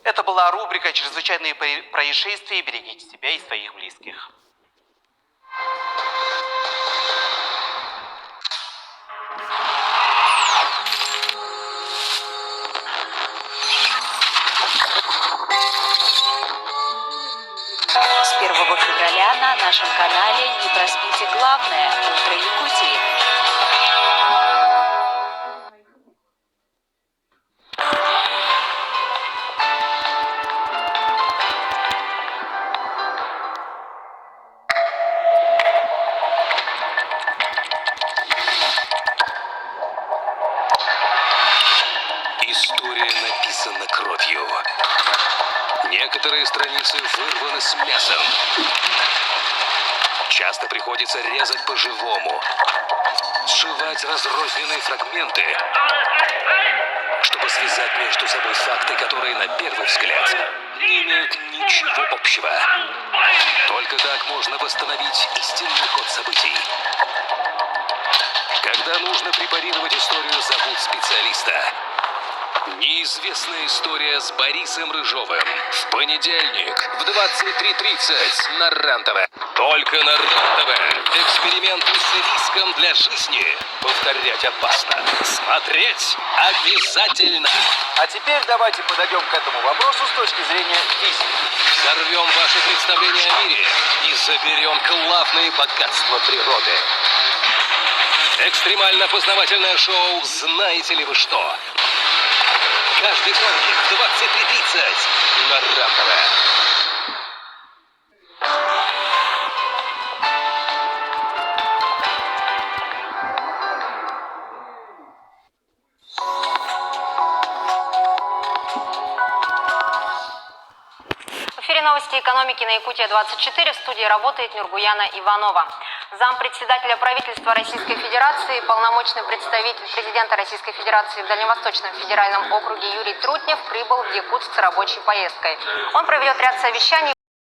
Это была рубрика «Чрезвычайные происшествия». Берегите себя и своих близких. С 1 февраля на нашем канале «Не проспите главное. Утро Якутии». История написана кровью. Некоторые страницы вырваны с мясом. Часто приходится резать по-живому, сшивать разрозненные фрагменты, чтобы связать между собой факты, которые на первый взгляд не имеют ничего общего. Только так можно восстановить истинный ход событий. Когда нужно препарировать историю, зовут специалиста. Неизвестная история с Борисом Рыжовым. В понедельник в 23:30 на РЕН-ТВ. Только на РЕН-ТВ. Эксперименты с риском для жизни. Повторять опасно. Смотреть обязательно. А теперь давайте подойдем к этому вопросу с точки зрения физики. Взорвем ваше представление о мире и заберем главные богатства природы. Экстремально-познавательное шоу «Знаете ли вы что?». Каждый вторник в 23:30 на РЕН-ТВ. В эфире новости экономики на Якутия-24. В студии работает Нургуяна Иванова. Зампредседателя правительства Российской Федерации, полномочный представитель президента Российской Федерации в Дальневосточном федеральном округе Юрий Трутнев прибыл в Якутск с рабочей поездкой. Он проведет ряд совещаний